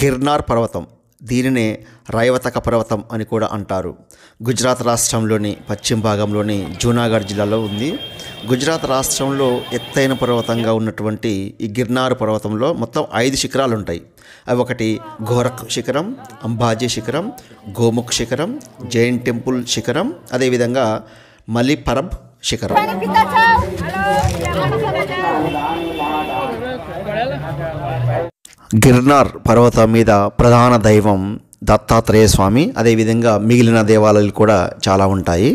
గిర్నార్ పర్వతం, దీనినే రైవతక పర్వతం అని కూడా అంటారు. గుజరాత్ రాష్ట్రంలోని పశ్చిమ భాగంలోని జూనాగఢ్ జిల్లాలో ఉంది. గుజరాత్ రాష్ట్రంలో ఎత్తైన పర్వతంగా ఉన్నటువంటి ఈ గిర్నార్ పర్వతంలో మొత్తం 5 శిఖరాలు ఉంటాయి. అవి ఒకటి గోరఖ్ శిఖరం, అంబాజీ శిఖరం, గోముఖ్ శిఖరం, జైన్ టెంపుల్ శిఖరం, అదేవిధంగా మలిపరబ్ శిఖరం. గిర్నార్ పర్వతం మీద ప్రధాన దైవం దత్తాత్రేయ స్వామి, అదేవిధంగా మిగిలిన దేవాలయాలు కూడా చాలా ఉంటాయి.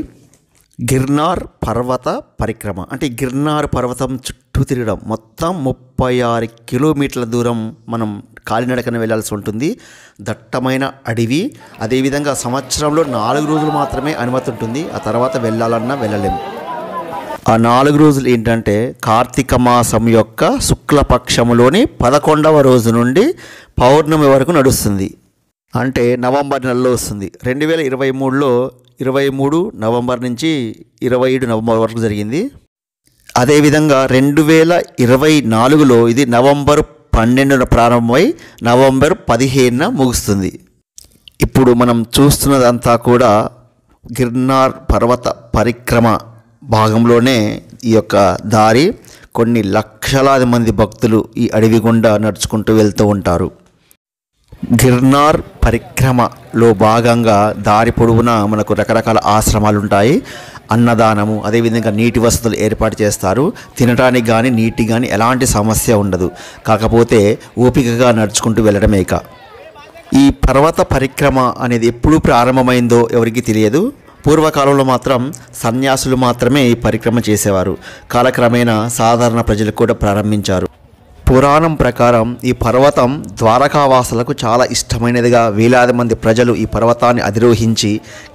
గిర్నార్ పర్వత పరిక్రమ అంటే గిర్నార్ పర్వతం చుట్టూ తిరగడం, మొత్తం 36 కిలోమీటర్ల దూరం మనం కాలినడకన వెళ్ళాల్సి ఉంటుంది. దట్టమైన అడవి, అదేవిధంగా సంవత్సరంలో 4 రోజులు మాత్రమే అనుమతి ఉంటుంది. ఆ తర్వాత వెళ్ళాలన్నా వెళ్ళలేము. ఆ 4 రోజులు ఏంటంటే కార్తీక మాసం యొక్క శుక్లపక్షములోని 11వ రోజు నుండి పౌర్ణమి వరకు నడుస్తుంది. అంటే నవంబర్ నెలలో వస్తుంది. 2023లో 23 నవంబర్ నుంచి 27 నవంబర్ వరకు జరిగింది. అదేవిధంగా 2024లో ఇది నవంబర్ 12న ప్రారంభమై నవంబర్ 15న ముగుస్తుంది. ఇప్పుడు మనం చూస్తున్నదంతా కూడా గిర్నార్ పర్వత పరిక్రమ భాగంలోనే ఈ యొక్క దారి. కొన్ని లక్షలాది మంది భక్తులు ఈ అడవి గుండా నడుచుకుంటూ వెళ్తూ ఉంటారు. గిర్నార్ పరిక్రమలో భాగంగా దారి పొడవునా మనకు రకరకాల ఆశ్రమాలు ఉంటాయి. అన్నదానము, అదేవిధంగా నీటి వసతులు ఏర్పాటు చేస్తారు. తినడానికి కానీ నీటికి కానీ ఎలాంటి సమస్య ఉండదు. కాకపోతే ఓపికగా నడుచుకుంటూ వెళ్ళడమే. ఈ పర్వత పరిక్రమ అనేది ఎప్పుడు ప్రారంభమైందో ఎవరికి తెలియదు. పూర్వకాలంలో మాత్రం సన్యాసులు మాత్రమే ఈ పరిక్రమ చేసేవారు. కాలక్రమేణా సాధారణ ప్రజలు కూడా ప్రారంభించారు. పురాణం ప్రకారం ఈ పర్వతం ద్వారకావాసులకు చాలా ఇష్టమైనదిగా వేలాది మంది ప్రజలు ఈ పర్వతాన్ని అధిరోహించి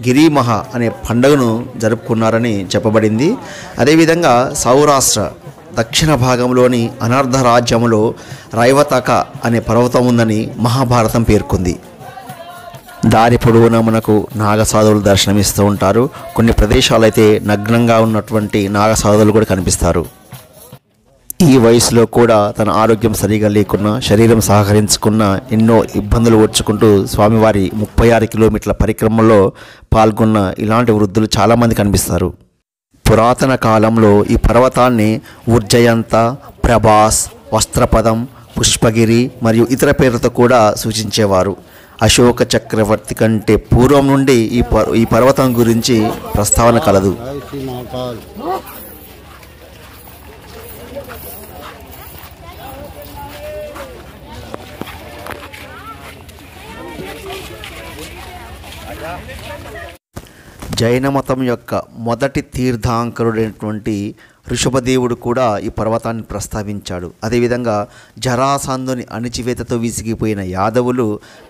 గిరిమహ అనే పండుగను జరుపుకున్నారని చెప్పబడింది. అదేవిధంగా సౌరాష్ట్ర దక్షిణ భాగంలోని అనర్ధ రాజ్యంలో రైవతక అనే పర్వతం ఉందని మహాభారతం పేర్కొంది. దారి పొడవునా మనకు నాగసాధువులు దర్శనమిస్తూ ఉంటారు. కొన్ని ప్రదేశాలు అయితే నగ్నంగా ఉన్నటువంటి నాగసాధువులు కూడా కనిపిస్తారు. ఈ వయసులో కూడా తన ఆరోగ్యం సరిగా లేకున్నా, శరీరం సహకరించుకున్న ఎన్నో ఇబ్బందులు ఓర్చుకుంటూ స్వామివారి 36 కిలోమీటర్ల పరిక్రమలో పాల్గొన్న ఇలాంటి వృద్ధులు చాలామంది కనిపిస్తారు. పురాతన కాలంలో ఈ పర్వతాన్ని ఉర్జయంత, ప్రభాస్, వస్త్రపదం, పుష్పగిరి మరియు ఇతర పేర్లతో కూడా సూచించేవారు. అశోక చక్రవర్తి కంటే పూర్వం నుండి ఈ పర్వతం గురించి ప్రస్తావన కలదు. జైన మతం యొక్క మొదటి తీర్థాంకరుడైనటువంటి ఋషభదేవుడు కూడా ఈ పర్వతాన్ని ప్రస్తావించాడు. అదేవిధంగా జరాసంధుని అణిచివేతతో విసిగిపోయిన యాదవులు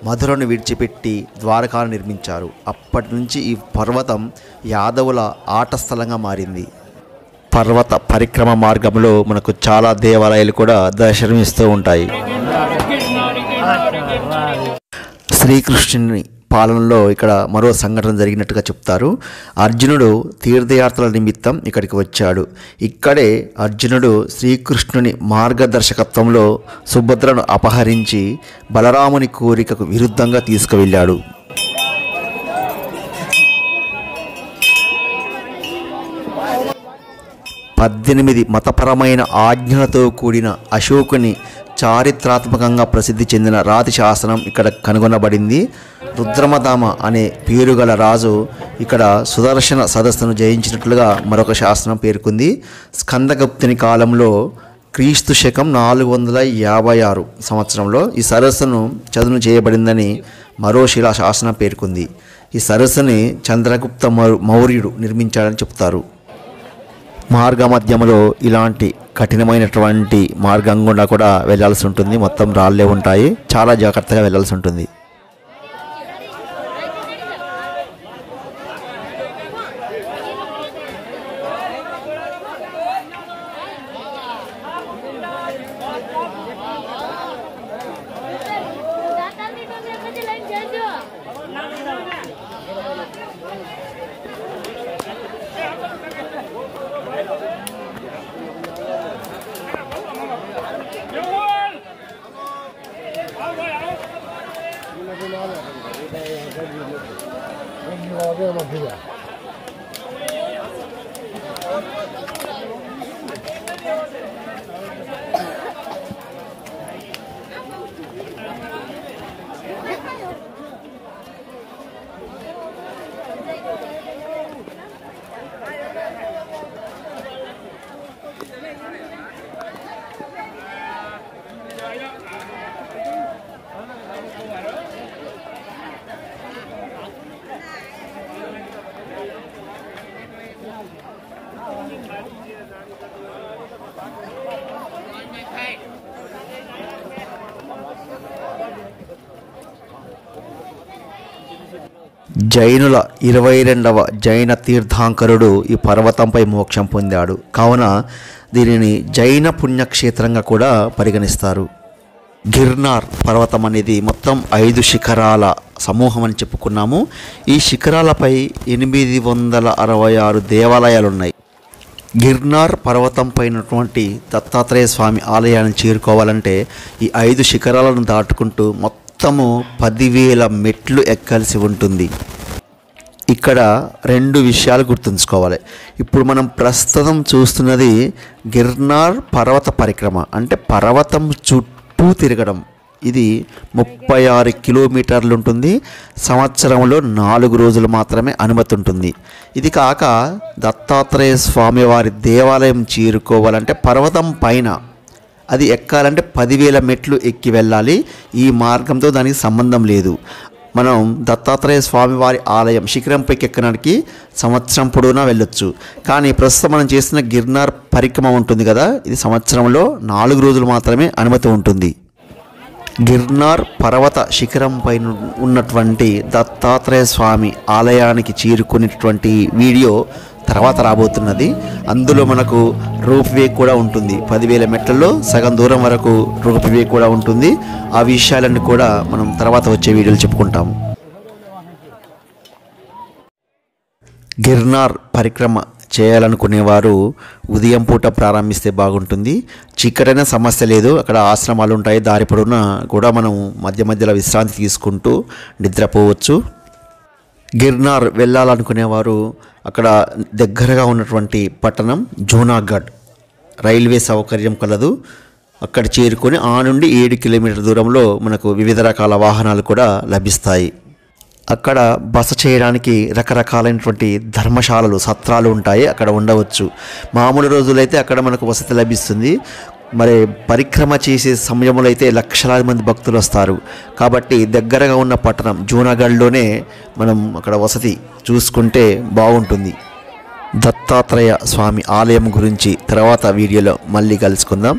మధురను విడిచిపెట్టి ద్వారకాను నిర్మించారు. అప్పటి నుంచి ఈ పర్వతం యాదవుల ఆట స్థలంగా మారింది. పర్వత పరిక్రమ మార్గంలో మనకు చాలా దేవాలయాలు కూడా దర్శనమిస్తూ ఉంటాయి. శ్రీకృష్ణుని పాలనలో ఇక్కడ మరో సంఘటన జరిగినట్టుగా చెప్తారు. అర్జునుడు తీర్థయాత్రల నిమిత్తం ఇక్కడికి వచ్చాడు. ఇక్కడే అర్జునుడు శ్రీకృష్ణుని మార్గదర్శకత్వంలో సుభద్రను అపహరించి బలరాముని కోరికకు విరుద్ధంగా తీసుకువెళ్ళాడు. పద్దెనిమిది మతపరమైన ఆజ్ఞలతో కూడిన అశోకుని చారిత్రాత్మకంగా ప్రసిద్ధి చెందిన రాతి శాసనం ఇక్కడ కనుగొనబడింది. రుద్రమదామ అనే పేరుగల రాజు ఇక్కడ సుదర్శన సదస్సును జయించినట్లుగా మరొక శాసనం పేర్కొంది. స్కందగుప్తుని కాలంలో క్రీస్తు శకం 456 సంవత్సరంలో ఈ సరస్సును చదును చేయబడిందని మరో శిలా శాసనం పేర్కొంది. ఈ సరస్సుని చంద్రగుప్త మౌర్యుడు నిర్మించాడని చెప్తారు. మార్గ మధ్యంలో ఇలాంటి కఠినమైనటువంటి మార్గం గుండా కూడా వెళ్ళాల్సి ఉంటుంది. మొత్తం రాళ్ళే ఉంటాయి. చాలా జాగ్రత్తగా వెళ్ళాల్సి ఉంటుంది. జైనుల 22వ జైన తీర్థాంకరుడు ఈ పర్వతంపై మోక్షం పొందాడు. కావున దీనిని జైన పుణ్యక్షేత్రంగా కూడా పరిగణిస్తారు. గిర్నార్ పర్వతం అనేది మొత్తం 5 శిఖరాల సమూహం అని చెప్పుకున్నాము. ఈ శిఖరాలపై 866 దేవాలయాలు ఉన్నాయి. గిర్నార్ పర్వతం పైనటువంటి దత్తాత్రేయ స్వామి ఆలయాన్ని చేరుకోవాలంటే ఈ 5 శిఖరాలను దాటుకుంటూ మొత్తము 10,000 మెట్లు ఎక్కాల్సి ఉంటుంది. ఇక్కడ 2 విషయాలు గుర్తుంచుకోవాలి. ఇప్పుడు మనం ప్రస్తుతం చూస్తున్నది గిర్నార్ పర్వత పరిక్రమ, అంటే పర్వతం చుట్టూ తిరగడం. ఇది 36 కిలోమీటర్లు ఉంటుంది. సంవత్సరంలో 4 రోజులు మాత్రమే అనుమతి ఉంటుంది. ఇది కాక దత్తాత్రేయ స్వామి వారి దేవాలయం చేరుకోవాలంటే పర్వతం పైన అది ఎక్కాలంటే 10,000 మెట్లు ఎక్కి వెళ్ళాలి. ఈ మార్గంతో దానికి సంబంధం లేదు. మనం దత్తాత్రేయ స్వామి వారి ఆలయం శిఖరంపైకి ఎక్కడానికి సంవత్సరం పొడవునా వెళ్ళొచ్చు. కానీ ప్రస్తుతం మనం చేస్తున్న గిర్నార్ పరిక్రమ ఉంటుంది కదా, ఇది సంవత్సరంలో 4 రోజులు మాత్రమే అనుమతి ఉంటుంది. గిర్నార్ పర్వత శిఖరం పైన ఉన్నటువంటి దత్తాత్రేయ స్వామి ఆలయానికి చేరుకునేటువంటి వీడియో తర్వాత రాబోతున్నది. అందులో మనకు రోప్ వే కూడా ఉంటుంది. 10,000 మెట్లలో సగం దూరం వరకు రోప్ వే కూడా ఉంటుంది. ఆ విషయాలన్నీ కూడా మనం తర్వాత వచ్చే వీడియోలు చెప్పుకుంటాము. గిర్నార్ పరిక్రమ చేయాలనుకునేవారు ఉదయం పూట ప్రారంభిస్తే బాగుంటుంది. చీకటైన సమస్య లేదు. అక్కడ ఆశ్రమాలు ఉంటాయి. దారి పొడవునా కూడా మనం మధ్య మధ్యలో విశ్రాంతి తీసుకుంటూ నిద్రపోవచ్చు. గిర్నార్ వెళ్ళాలనుకునేవారు అక్కడ దగ్గరగా ఉన్నటువంటి పట్టణం జూనాగఢ్ రైల్వే సౌకర్యం కలదు. అక్కడ చేరుకొని ఆ నుండి 7 కిలోమీటర్ల దూరంలో మనకు వివిధ రకాల వాహనాలు కూడా లభిస్తాయి. అక్కడ బస చేయడానికి రకరకాలైనటువంటి ధర్మశాలలు, సత్రాలు ఉంటాయి. అక్కడ ఉండవచ్చు. మామూలు రోజులైతే అక్కడ మనకు వసతి లభిస్తుంది. మరి పరిక్రమ చేసే సమయంలో అయితే లక్షలాది మంది భక్తులు వస్తారు. కాబట్టి దగ్గరగా ఉన్న పట్టణం జూనాగఢ్లోనే మనం అక్కడ వసతి చూసుకుంటే బాగుంటుంది. దత్తాత్రేయ స్వామి ఆలయం గురించి తర్వాత వీడియోలో మళ్ళీ కలుసుకుందాం.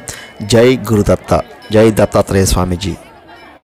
జై గురుదత్త, జై దత్తాత్రేయ స్వామీజీ.